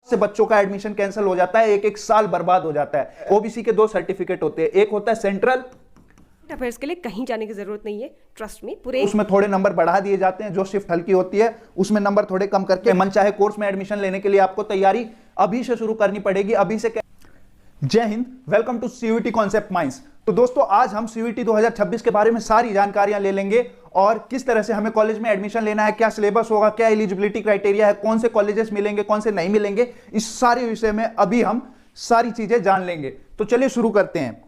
से बच्चों का एडमिशन कैंसिल हो जाता है, एक एक साल बर्बाद हो जाता है। ओबीसी के 2 सर्टिफिकेट होते हैं, एक होता है सेंट्रल अफेयर्स के लिए कहीं जाने की जरूरत नहीं है, ट्रस्ट में पूरे उसमें थोड़े नंबर बढ़ा दिए जाते हैं, जो शिफ्ट हल्की होती है उसमें नंबर थोड़े कम करके मनचाहे कोर्स में एडमिशन लेने के लिए आपको तैयारी अभी से शुरू करनी पड़ेगी, अभी से। जय Hind, welcome to CUET Concept Minds. तो दोस्तों आज हम सीयूईटी 2026 के बारे में सारी जानकारियां ले लेंगे और किस तरह से हमें कॉलेज में एडमिशन लेना है, क्या सिलेबस होगा, क्या एलिजिबिलिटी क्राइटेरिया है, कौन से कॉलेजेस मिलेंगे, कौन से नहीं मिलेंगे, इस सारे विषय में अभी हम सारी चीजें जान लेंगे। तो चलिए शुरू करते हैं।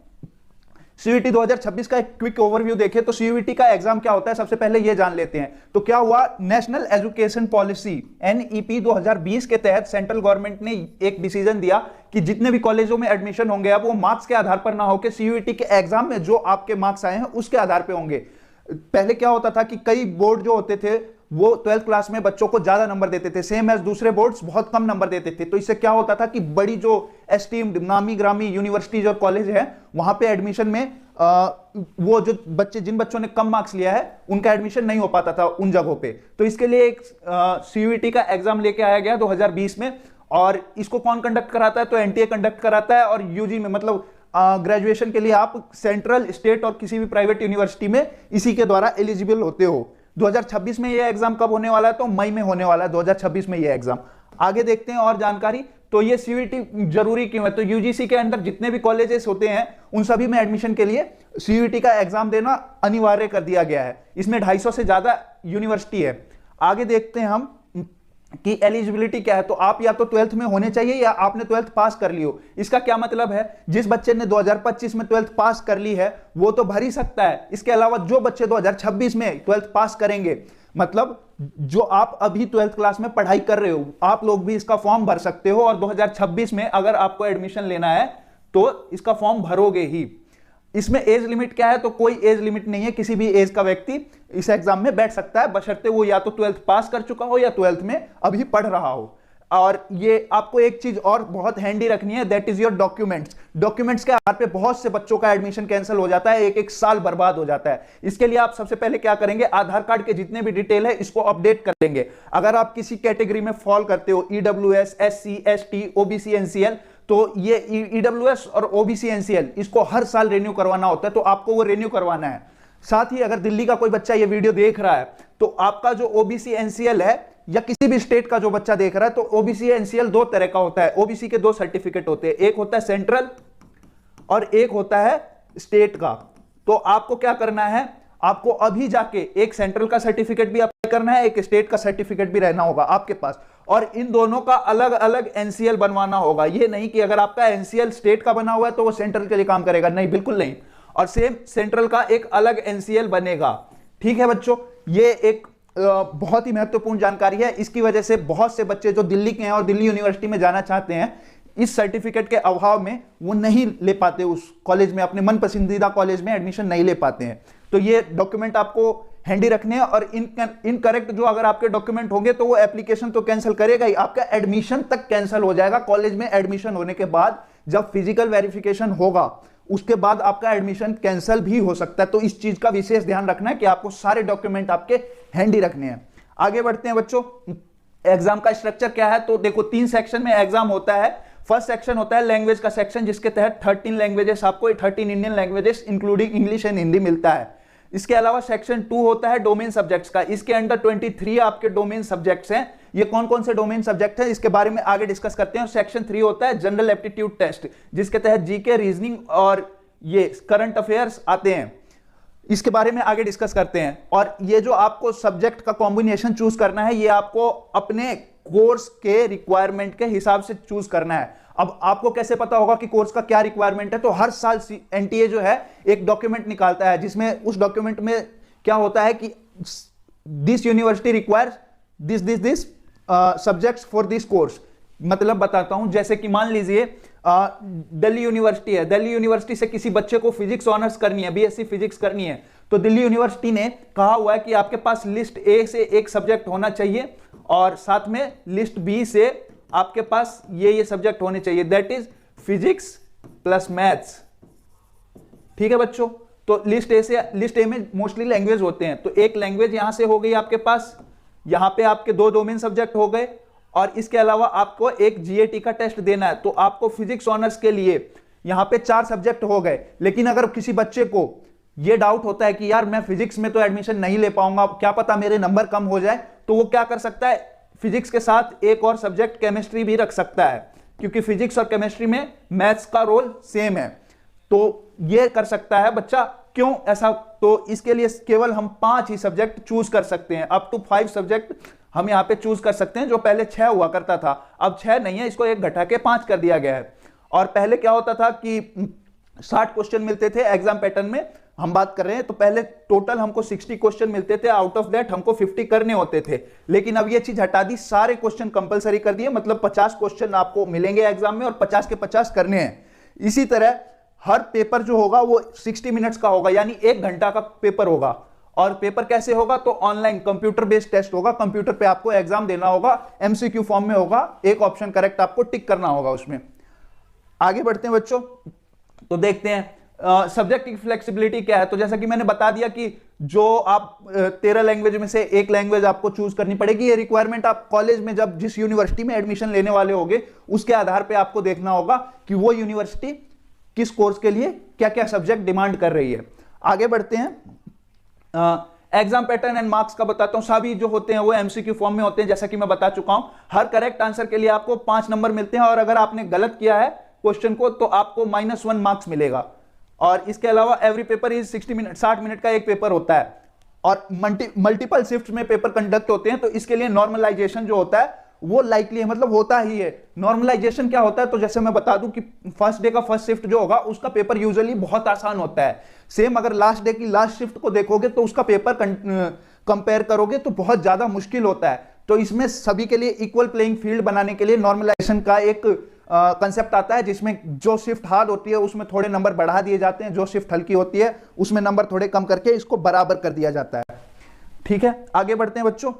सीयूईटी 2026 का एक क्विक ओवरव्यू देखें तो सीयूईटी का एग्जाम क्या होता है, सबसे पहले ये जान लेते हैं। तो क्या हुआ, नेशनल एजुकेशन पॉलिसी एनईपी 2020 के तहत सेंट्रल गवर्नमेंट ने एक डिसीजन दिया कि जितने भी कॉलेजों में एडमिशन होंगे अब वो मार्क्स के आधार पर ना होकर सीयूईटी के एग्जाम में जो आपके मार्क्स आए हैं उसके आधार पर होंगे। पहले क्या होता था कि कई बोर्ड जो होते थे वो 12th क्लास में बच्चों को ज्यादा नंबर देते थे, सेम एज दूसरे बोर्ड्स बहुत कम नंबर देते थे। तो इससे क्या होता था कि बड़ी जो एस्टीम्ड नामी ग्रामी यूनिवर्सिटीज और कॉलेज है वहां पे एडमिशन में वो जो बच्चे जिन बच्चों ने कम मार्क्स लिया है उनका एडमिशन नहीं हो पाता था उन जगहों पे। तो इसके लिए एक सीयूईटी का एग्जाम लेके आया गया 2020 में, और इसको कौन कंडक्ट कराता है, तो एनटीए कंडक्ट कराता है। और यूजी में मतलब ग्रेजुएशन के लिए आप सेंट्रल, स्टेट और किसी भी प्राइवेट यूनिवर्सिटी में इसी के द्वारा एलिजिबल होते हो। 2026 में यह एग्जाम कब होने वाला है, तो मई में होने वाला है 2026 में यह एग्जाम। आगे देखते हैं और जानकारी। तो ये सीयूईटी जरूरी क्यों है, तो यूजीसी के अंदर जितने भी कॉलेजेस होते हैं उन सभी में एडमिशन के लिए सीयूईटी का एग्जाम देना अनिवार्य कर दिया गया है। इसमें 250 से ज्यादा यूनिवर्सिटी है। आगे देखते हैं हम कि एलिजिबिलिटी क्या है। तो आप या तो 12th में होने चाहिए या आपने 12th पास कर ली हो। इसका क्या मतलब है, जिस बच्चे ने 2025 में 12th पास कर ली है वो तो भर ही सकता है। इसके अलावा जो बच्चे 2026 में 12th पास करेंगे, मतलब जो आप अभी 12th क्लास में पढ़ाई कर रहे हो, आप लोग भी इसका फॉर्म भर सकते हो। और 2026 में अगर आपको एडमिशन लेना है तो इसका फॉर्म भरोगे ही। इसमें एज लिमिट क्या है, तो कोई एज लिमिट नहीं है, किसी भी एज का व्यक्ति इस एग्जाम में बैठ सकता है, बशर्ते वो या तो 12th पास कर चुका हो या 12th में अभी पढ़ रहा हो। और ये आपको एक चीज और बहुत हैंडी रखनी है, that is your documents. Documents के आधार पे बहुत से बच्चों का एडमिशन कैंसिल हो जाता है, एक एक साल बर्बाद हो जाता है। इसके लिए आप सबसे पहले क्या करेंगे, आधार कार्ड के जितने भी डिटेल है इसको अपडेट कर लेंगे। अगर आप किसी कैटेगरी में फॉल करते हो, EWS, SC, ST, OBC, NCL, तो ये ईडब्ल्यूएस और ओबीसी, एनसीएल इसको हर साल रिन्यू करवाना होता है, तो आपको वो रिन्यू करवाना है। साथ ही अगर दिल्ली का कोई बच्चा ये वीडियो देख रहा है तो आपका जो ओबीसी, एनसीएल है, या किसी भी स्टेट का जो बच्चा देख रहा है, तो ओबीसी, एनसीएल 2 तरह का होता है। ओबीसी के 2 सर्टिफिकेट होते हैं, एक होता है सेंट्रल और एक होता है स्टेट का। तो आपको क्या करना है, आपको अभी जाके एक सेंट्रल का सर्टिफिकेट भी अप्लाई करना है, एक स्टेट का सर्टिफिकेट भी रहना होगा आपके पास, और इन दोनों का अलग अलग एनसीएल बनवाना होगा। ये नहीं कि अगर आपका एनसीएल स्टेट का बना हुआ है तो वो सेंट्रल के लिए काम करेगा, नहीं, बिल्कुल नहीं। और सेम सेंट्रल का एक अलग एनसीएल बनेगा। ठीक है बच्चों, ये एक बहुत ही महत्वपूर्ण जानकारी है। इसकी वजह से बहुत से बच्चे जो दिल्ली के हैं और दिल्ली यूनिवर्सिटी में जाना चाहते हैं, इस सर्टिफिकेट के अभाव में वो नहीं ले पाते उस कॉलेज में, अपने मन पसंदीदा कॉलेज में एडमिशन नहीं ले पाते हैं। तो ये डॉक्यूमेंट आपको हैंडी रखने हैं, और इनकरेक्ट जो अगर आपके डॉक्यूमेंट होंगे तो वो एप्लीकेशन तो कैंसिल करेगा ही, आपका एडमिशन तक कैंसिल हो जाएगा। कॉलेज में एडमिशन होने के बाद जब फिजिकल वेरिफिकेशन होगा उसके बाद आपका एडमिशन कैंसिल भी हो सकता है। तो इस चीज का विशेष ध्यान रखना है कि आपको सारे डॉक्यूमेंट आपके हैंडी रखने हैं। आगे बढ़ते हैं बच्चों, एग्जाम का स्ट्रक्चर क्या है। तो देखो 3 सेक्शन में एग्जाम होता है। फर्स्ट सेक्शन होता है लैंग्वेज का सेक्शन, जिसके तहत 13 लैंग्वेजेस आपको, 13 Indian languages including English and Hindi मिलता है। इसके अलावा सेक्शन 2 होता है डोमेन सब्जेक्ट्स का। इसके अंदर 23 आपके डोमेन सब्जेक्ट्स हैं। ये कौन कौन से डोमेन सब्जेक्ट हैं इसके बारे में आगे डिस्कस करते हैं। सेक्शन 3 होता है जनरल एप्टीट्यूड टेस्ट, जिसके तहत जीके, रीजनिंग और ये करंट अफेयर्स आते हैं। इसके बारे में आगे डिस्कस करते हैं। और ये जो आपको सब्जेक्ट का कॉम्बिनेशन चूज करना है, ये आपको अपने कोर्स के रिक्वायरमेंट के हिसाब से चूज करना है। अब आपको कैसे पता होगा कि कोर्स का क्या रिक्वायरमेंट है, तो हर साल एनटीए जो है एक डॉक्यूमेंट निकालता है, जिसमें उस डॉक्यूमेंट में क्या होता है कि this university requires this subjects for this course. मतलब बताता हूं, जैसे कि मान लीजिए दिल्ली यूनिवर्सिटी है, दिल्ली यूनिवर्सिटी से किसी बच्चे को फिजिक्स ऑनर्स करनी है, बीएससी फिजिक्स करनी है, तो दिल्ली यूनिवर्सिटी ने कहा हुआ है कि आपके पास लिस्ट ए से एक सब्जेक्ट होना चाहिए और साथ में लिस्ट बी से आपके पास ये सब्जेक्ट होने चाहिए, that is physics plus maths. ठीक है बच्चों, तो लिस्ट ए में मोस्टली लैंग्वेज होते हैं। तो एक लैंग्वेज यहां से हो गई आपके पास, यहां पे आपके 2 डोमेन सब्जेक्ट हो गए, और इसके अलावा आपको एक जीएटी का टेस्ट देना है। तो आपको फिजिक्स ऑनर्स के लिए यहां पे 4 सब्जेक्ट हो गए। लेकिन अगर किसी बच्चे को ये डाउट होता है कि यार मैं फिजिक्स में तो एडमिशन नहीं ले पाऊंगा, क्या पता मेरे नंबर कम हो जाए, तो वो क्या कर सकता है, फिजिक्स के साथ एक और सब्जेक्ट केमिस्ट्री भी रख सकता है, क्योंकि फिजिक्स और केमिस्ट्री में मैथ्स का रोल सेम है। तो ये कर सकता है बच्चा। क्यों ऐसा? तो इसके लिए केवल हम 5 ही सब्जेक्ट चूज कर सकते हैं। अप टू 5 सब्जेक्ट हम यहां पे चूज कर सकते हैं, जो पहले 6 हुआ करता था, अब 6 नहीं है, इसको 1 घटा के 5 कर दिया गया है। और पहले क्या होता था कि 60 क्वेश्चन मिलते थे एग्जाम पैटर्न में, हम बात कर रहे हैं। तो पहले टोटल हमको 60 क्वेश्चन मिलते थे, आउट ऑफ दैट हमको 50 करने होते थे। लेकिन अब ये चीज हटा दी, सारे क्वेश्चन कंपलसरी कर दिए, मतलब 50 क्वेश्चन आपको मिलेंगे एग्जाम में और 50 के 50 करने हैं। इसी तरह हर पेपर जो होगा वो 60 मिनट्स का होगा, यानी 1 घंटा का पेपर होगा। और पेपर कैसे होगा? तो ऑनलाइन कंप्यूटर बेस्ड टेस्ट होगा, कंप्यूटर पे आपको एग्जाम देना होगा, एमसीक्यू फॉर्म में होगा, एक ऑप्शन करेक्ट आपको टिक करना होगा उसमें। आगे बढ़ते हैं बच्चों, तो देखते हैं सब्जेक्ट की फ्लेक्सिबिलिटी क्या है। तो जैसा कि मैंने बता दिया कि जो आप 13 लैंग्वेज में से एक लैंग्वेज आपको चूज करनी पड़ेगी। ये रिक्वायरमेंट आप कॉलेज में जब जिस यूनिवर्सिटी में एडमिशन लेने वाले होंगे उसके आधार पे आपको देखना होगा कि वो यूनिवर्सिटी किस कोर्स के लिए क्या क्या सब्जेक्ट डिमांड कर रही है। आगे बढ़ते हैं, एग्जाम पैटर्न एंड मार्क्स का बताता हूं। सभी जो होते हैं वो एमसीक्यू फॉर्म में होते हैं, जैसा कि मैं बता चुका हूं। हर करेक्ट आंसर के लिए आपको 5 नंबर मिलते हैं, और अगर आपने गलत किया है क्वेश्चन को तो आपको -1 मार्क्स मिलेगा। और इसके अलावा every paper is 60 minute, 60 minute का एक पेपर होता है, और मल्टीपल शिफ्ट में पेपर कंडक्ट होते हैं। तो इसके लिए नॉर्मलाइजेशन जो होता है वो लाइकली है, मतलब होता ही है। नॉर्मलाइजेशन क्या होता है? तो जैसे मैं बता दूं कि फर्स्ट डे का फर्स्ट शिफ्ट जो होगा उसका पेपर यूजुअली बहुत आसान होता है। सेम अगर लास्ट डे की लास्ट शिफ्ट को देखोगे तो उसका पेपर कंपेयर करोगे तो बहुत ज्यादा मुश्किल होता है। तो इसमें सभी के लिए इक्वल प्लेइंग फील्ड बनाने के लिए नॉर्मलाइजेशन का एक कंसेप्ट आता है, जिसमें जो शिफ्ट हार्ड होती है उसमें थोड़े नंबर बढ़ा दिए जाते हैं, जो शिफ्ट हल्की होती है उसमें नंबर थोड़े कम करके इसको बराबर कर दिया जाता है। ठीक है, आगे बढ़ते हैं बच्चों।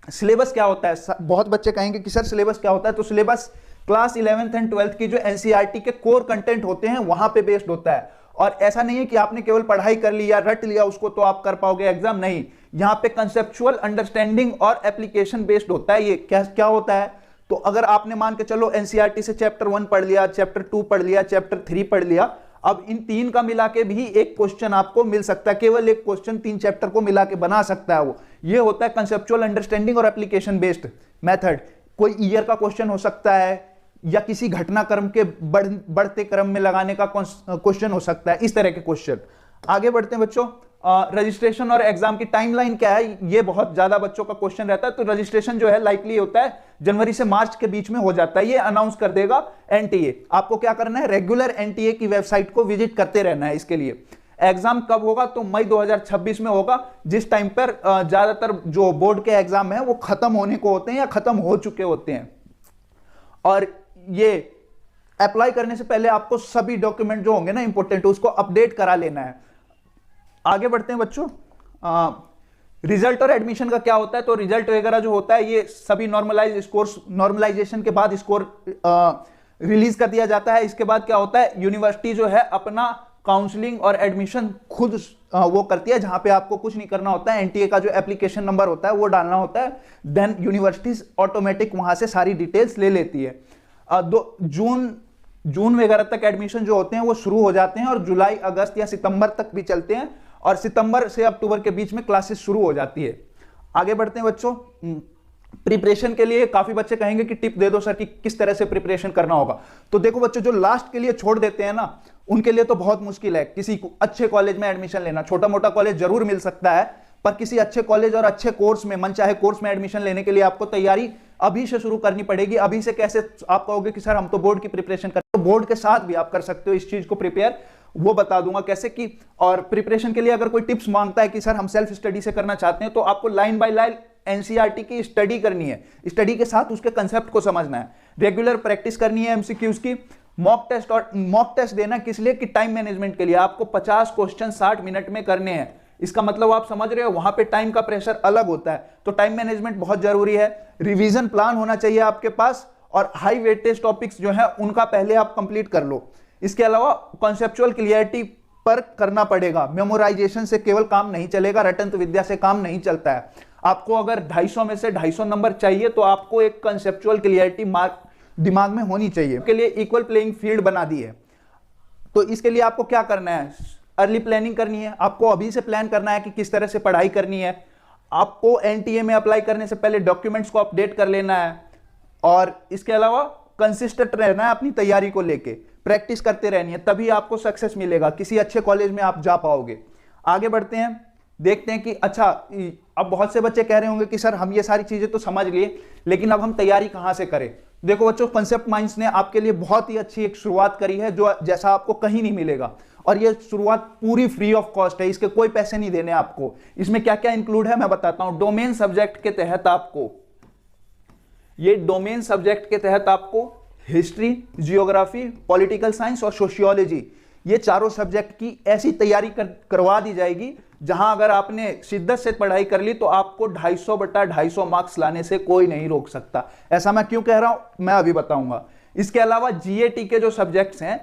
सिलेबस क्या होता है? बहुत बच्चे कहेंगे कि सर सिलेबस क्या होता है? तो syllabus class 11th and 12th की जो एनसीईआरटी के कोर कंटेंट होते हैं वहां पे बेस्ड होता है। और ऐसा नहीं है कि आपने केवल पढ़ाई कर ली या रट लिया उसको तो आप कर पाओगे एग्जाम, नहीं। यहां पे कंसेप्चुअल अंडरस्टैंडिंग और एप्लीकेशन बेस्ड होता है। ये क्या होता है? तो अगर आपने मान के चलो एनसीईआरटी से चैप्टर 1 पढ़ लिया, चैप्टर 2 पढ़ लिया, चैप्टर 3 पढ़ लिया, अब इन 3 का मिला के भी एक क्वेश्चन आपको मिल सकता है। केवल एक क्वेश्चन 3 चैप्टर को मिला के बना सकता है वो। ये होता है कंसेप्चुअल अंडरस्टैंडिंग और एप्लीकेशन बेस्ड मेथड। कोई ईयर का क्वेश्चन हो सकता है या किसी घटनाक्रम के बढ़ते क्रम में लगाने का क्वेश्चन हो सकता है, इस तरह के क्वेश्चन। आगे बढ़ते हैं बच्चों, रजिस्ट्रेशन और एग्जाम की टाइमलाइन क्या है? ये बहुत ज्यादा बच्चों का क्वेश्चन रहता है। तो रजिस्ट्रेशन जो है लाइकली होता है जनवरी से मार्च के बीच में हो जाता है, ये अनाउंस कर देगा एनटीए। आपको क्या करना है? रेगुलर एनटीए की वेबसाइट को विजिट करते रहना है इसके लिए। एग्जाम कब होगा? तो मई 2026 में होगा, जिस टाइम पर ज्यादातर जो बोर्ड के एग्जाम है वो खत्म होने को होते हैं या खत्म हो चुके होते हैं। और ये अप्लाई करने से पहले आपको सभी डॉक्यूमेंट जो होंगे ना इंपॉर्टेंट, उसको अपडेट करा लेना है। आगे बढ़ते हैं बच्चों, रिजल्ट और एडमिशन का क्या होता है? तो रिजल्ट वगैरह जो होता है ये सभी नॉर्मलाइज स्कोर्स, नॉर्मलाइजेशन के बाद स्कोर रिलीज कर दिया जाता है। इसके बाद क्या होता है? यूनिवर्सिटी जो है अपना काउंसलिंग और एडमिशन खुद वो करती है, जहां पे आपको कुछ नहीं करना होता है। एनटीए का जो एप्लीकेशन नंबर होता है वो डालना होता है, देन यूनिवर्सिटीज ऑटोमेटिक वहां से सारी डिटेल्स ले लेती है। जून वगैरह तक एडमिशन जो होते हैं वो शुरू हो जाते हैं, और जुलाई, अगस्त या सितंबर तक भी चलते हैं, और सितंबर से अक्टूबर के बीच में क्लासेस शुरू हो जाती है। आगे बढ़ते हैं बच्चों, प्रिपरेशन के लिए काफी बच्चे कहेंगे कि टिप दे दो सर कि किस तरह से प्रिपरेशन करना होगा। तो देखो बच्चों, जो लास्ट के लिए छोड़ देते हैं ना, उनके लिए तो बहुत मुश्किल है किसी को अच्छे कॉलेज में एडमिशन लेना। छोटा मोटा कॉलेज जरूर मिल सकता है, पर किसी अच्छे कॉलेज और अच्छे कोर्स में, मनचाहे कोर्स में एडमिशन लेने के लिए आपको तैयारी अभी से शुरू करनी पड़ेगी। अभी से कैसे? आप कहोगे कि सर हम तो बोर्ड की प्रिपरेशन करते हैं, तो बोर्ड के साथ भी आप कर सकते हो इस चीज को प्रिपेयर, वो बता दूंगा कैसे की। और प्रिपरेशन के लिए अगर कोई टिप्स मांगता है कि सर हम सेल्फ स्टडी से करना चाहते हैं, तो आपको लाइन बाय लाइन एनसीईआरटी की स्टडी करनी है, स्टडी के साथ उसके कंसेप्ट को समझना है, रेगुलर प्रैक्टिस करनी है एमसीक्यूज की, मॉक टेस्ट। और मॉक टेस्ट देना किस लिए? कि टाइम मैनेजमेंट के लिए। आपको 50 क्वेश्चन 60 मिनट में करने हैं। इसका मतलब आप समझ रहे हो, वहां पे टाइम का प्रेशर अलग होता है, तो टाइम मैनेजमेंट बहुत जरूरी है। रिवीजन प्लान होना चाहिए आपके पास, और हाई वेटेज टॉपिक्स जो है उनका पहले आप कंप्लीट कर लो। इसके अलावा कॉन्सेप्चुअल क्लियरिटी पर करना पड़ेगा। मेमोराइजेशन से केवल काम नहीं चलेगा, रटंत विद्या से काम नहीं चलता है। आपको अगर 250 में से 250 नंबर चाहिए तो आपको एक कंसेप्चुअल क्लियरिटी दिमाग में होनी चाहिए। के लिए इक्वल प्लेइंग फील्ड बना दी है। तो इसके लिए आपको क्या करना है, अर्ली प्लानिंग करनी है। आपको अभी से प्लान करना है कि किस तरह से पढ़ाई करनी है। आपको एनटीए में अप्लाई करने से पहले डॉक्यूमेंट्स को अपडेट कर लेना है, और इसके अलावा कंसिस्टेंट रहना है अपनी तैयारी को लेके, प्रैक्टिस करते रहनी है, तभी आपको सक्सेस मिलेगा, किसी अच्छे कॉलेज में आप जा पाओगे। आगे बढ़ते हैं, देखते हैं कि अच्छा, अब बहुत से बच्चे कह रहे होंगे कि सर हम ये सारी चीजें तो समझ लिए, लेकिन अब हम तैयारी कहां से करें। देखो बच्चों, कॉन्सेप्ट माइंड्स ने आपके लिए बहुत ही अच्छी एक शुरुआत करी है, जो जैसा आपको कहीं नहीं मिलेगा, और ये शुरुआत पूरी फ्री ऑफ कॉस्ट है, इसके कोई पैसे नहीं देने आपको। इसमें क्या क्या इंक्लूड है मैं बताता हूं। डोमेन सब्जेक्ट के तहत आपको हिस्ट्री, जियोग्राफी, पॉलिटिकल साइंस और सोशियोलॉजी, ये चारों सब्जेक्ट की ऐसी तैयारी करवा दी जाएगी जहां अगर आपने शिद्दत से पढ़ाई कर ली तो आपको 250/250 मार्क्स लाने से कोई नहीं रोक सकता। ऐसा मैं क्यों कह रहा हूं, मैं अभी बताऊंगा। इसके अलावा जीएटी के जो सब्जेक्ट्स हैं,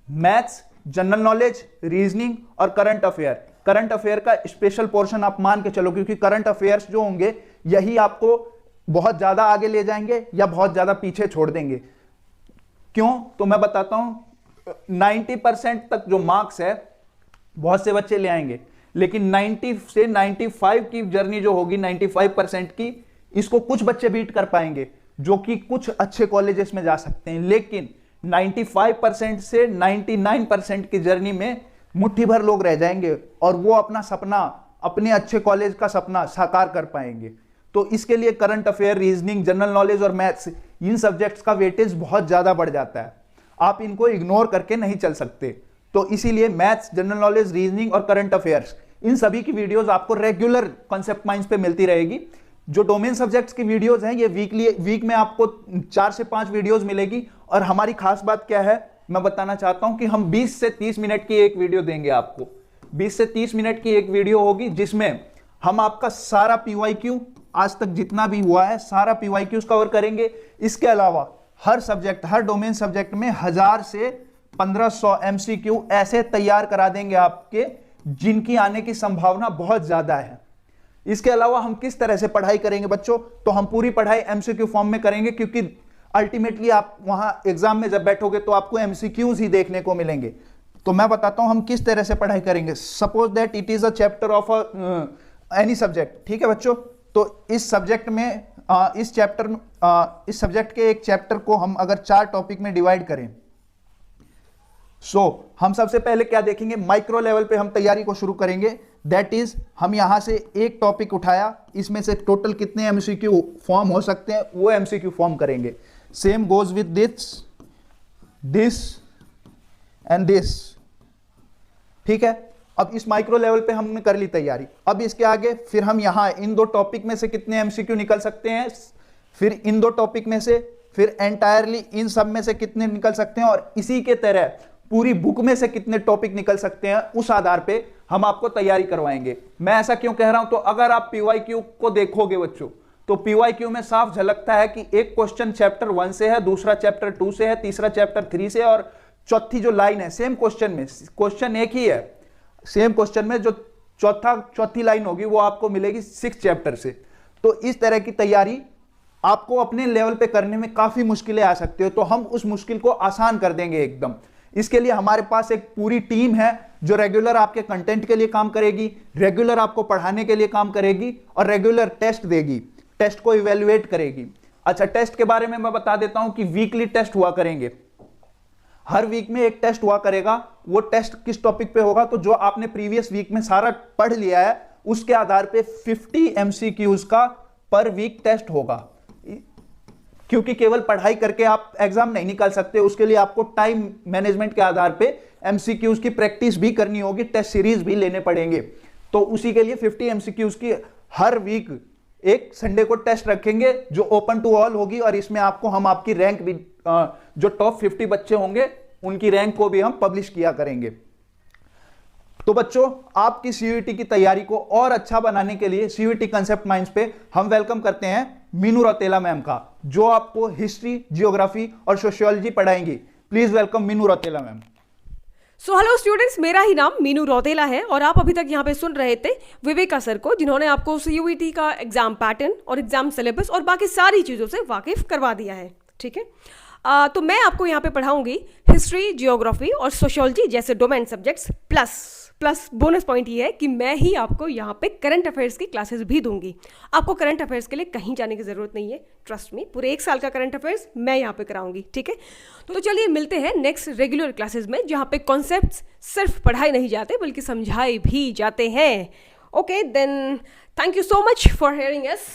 मैथ्स, जनरल नॉलेज, रीजनिंग और करंट अफेयर का स्पेशल पोर्शन आप मान के चलो, क्योंकि करंट अफेयर्स जो होंगे यही आपको बहुत ज्यादा आगे ले जाएंगे या बहुत ज्यादा पीछे छोड़ देंगे। क्यों, तो मैं बताता हूं। 90% तक जो मार्क्स है बहुत से बच्चे ले आएंगे, लेकिन 90 से 95 की जर्नी जो होगी, 95% की, इसको कुछ बच्चे बीट कर पाएंगे जो कि कुछ अच्छे कॉलेजेस में जा सकते हैं। लेकिन 95% से 99% की जर्नी में मुट्ठी भर लोग रह जाएंगे और वो अपना सपना, अपने अच्छे कॉलेज का सपना साकार कर पाएंगे। तो इसके लिए current affair, reasoning, general knowledge और मैथ्स, इन सब्जेक्ट्स का वेटेज बहुत ज्यादा बढ़ जाता है। आप इनको इग्नोर करके नहीं चल सकते। तो इसीलिए मैथ्स, जनरल नॉलेज, रीजनिंग और करंट अफेयर्स, इन सभी की वीडियोस आपको रेगुलर कॉन्सेप्ट माइंड्स पे मिलती रहेगी। जो डोमेन सब्जेक्ट्स की वीडियोस हैं, ये वीक में आपको 4 से 5 वीडियोस मिलेगी। और हमारी खास बात क्या है, मैं बताना चाहता हूं कि हम 20 से 30 मिनट की एक वीडियो देंगे आपको। 20 से 30 मिनट की एक वीडियो होगी जिसमें हम आपका सारा पीवाईक्यू, आज तक जितना भी हुआ है सारा पीवाईक्यूज कवर करेंगे। इसके अलावा हर सब्जेक्ट, हर डोमेन सब्जेक्ट में 1000 से 1500 एमसीक्यू ऐसे तैयार करा देंगे आपके, जिनकी आने की संभावना बहुत ज्यादा है। इसके अलावा हम किस तरह से पढ़ाई करेंगे बच्चों, तो हम पूरी पढ़ाई एमसीक्यू फॉर्म में करेंगे, क्योंकि अल्टीमेटली आप वहां एग्जाम में जब बैठोगे तो आपको एमसीक्यूज ही देखने को मिलेंगे। तो मैं बताता हूं हम किस तरह से पढ़ाई करेंगे। Suppose that it is a chapter of any subject, ठीक है बच्चों। तो इस सब्जेक्ट में इस सब्जेक्ट के एक चैप्टर को हम अगर 4 टॉपिक में डिवाइड करें, हम सबसे पहले क्या देखेंगे, माइक्रो लेवल पे हम तैयारी को शुरू करेंगे। दैट इज, हम यहां से एक टॉपिक उठाया, इसमें से टोटल कितने एमसीक्यू फॉर्म हो सकते हैं वो एमसीक्यू फॉर्म करेंगे। Same goes with this and this, ठीक है। अब इस माइक्रो लेवल पे हमने कर ली तैयारी। अब इसके आगे फिर हम यहां इन 2 टॉपिक में से कितने एमसीक्यू निकल सकते हैं, फिर इन 2 टॉपिक में से, फिर एंटायरली इन सब में से कितने निकल सकते हैं, और इसी के तरह पूरी बुक में से कितने टॉपिक निकल सकते हैं, उस आधार पे हम आपको तैयारी करवाएंगे। मैं ऐसा क्यों कह रहा हूं, तो अगर आप पीवाईक्यू को देखोगे बच्चों, तो पीवाईक्यू में साफ झलकता है कि एक क्वेश्चन चैप्टर 1 से है, दूसरा चैप्टर 2 से है, तीसरा चैप्टर 3 से, और चौथी जो लाइन है सेम क्वेश्चन में, क्वेश्चन एक ही है, सेम क्वेश्चन में जो चौथी लाइन होगी वो आपको मिलेगी 6 चैप्टर से। तो इस तरह की तैयारी आपको अपने लेवल पे करने में काफी मुश्किलें आ सकती है, तो हम उस मुश्किल को आसान कर देंगे एकदम। इसके लिए हमारे पास एक पूरी टीम है जो रेगुलर आपके कंटेंट के लिए काम करेगी, रेगुलर आपको पढ़ाने के लिए काम करेगी, और रेगुलर टेस्ट देगी, टेस्ट को इवेल्युएट करेगी। अच्छा, टेस्ट के बारे में मैं बता देता हूं कि वीकली टेस्ट हुआ करेंगे, हर वीक में एक टेस्ट हुआ करेगा। वो टेस्ट किस टॉपिक पे होगा, तो जो आपने प्रीवियस वीक में सारा पढ़ लिया है उसके आधार पे 50 एमसीक्यूज का पर वीक टेस्ट होगा। क्योंकि केवल पढ़ाई करके आप एग्जाम नहीं निकाल सकते, उसके लिए आपको टाइम मैनेजमेंट के आधार पे एमसीक्यूज की प्रैक्टिस भी करनी होगी, टेस्ट सीरीज भी लेने पड़ेंगे। तो उसी के लिए 50 एमसीक्यूज की हर वीक एक संडे को टेस्ट रखेंगे जो ओपन टू ऑल होगी, और इसमें आपको हम आपकी रैंक भी, जो टॉप 50 बच्चे होंगे उनकी रैंक को भी हम पब्लिश किया करेंगे। तो बच्चों, आपकी सीयूईटी की तैयारी को और अच्छा बनाने के लिए सीयूईटी कॉन्सेप्ट माइंड्स पे हम वेलकम करते हैं मीनू रौतेला मैम का, जो आपको हिस्ट्री, जियोग्राफी और सोशियोलॉजी पढ़ाएंगी। Please welcome Meenu Rautela ma'am. So hello students, मेरा ही नाम मीनू रौतेला है और आप अभी तक यहाँ पे सुन रहे थे विवेका सर को, जिन्होंने आपको सीयूईटी का एग्जाम पैटर्न और एग्जाम सिलेबस और बाकी सारी चीज़ों से वाकिफ करवा दिया है। ठीक है, तो मैं आपको यहाँ पे पढ़ाऊंगी हिस्ट्री, जियोग्राफी और सोशियोलॉजी जैसे domain subjects, plus bonus point ये है कि मैं ही आपको यहाँ पे करंट अफेयर्स की क्लासेस भी दूंगी। आपको करंट अफेयर्स के लिए कहीं जाने की ज़रूरत नहीं है, ट्रस्ट मी, पूरे 1 साल का करंट अफेयर्स मैं यहाँ पे कराऊंगी। ठीक है, तो चलिए मिलते हैं नेक्स्ट रेगुलर क्लासेस में, जहाँ पे कॉन्सेप्ट्स सिर्फ पढ़ाए नहीं जाते बल्कि समझाए भी जाते हैं। Okay then, thank you so much for hearing us.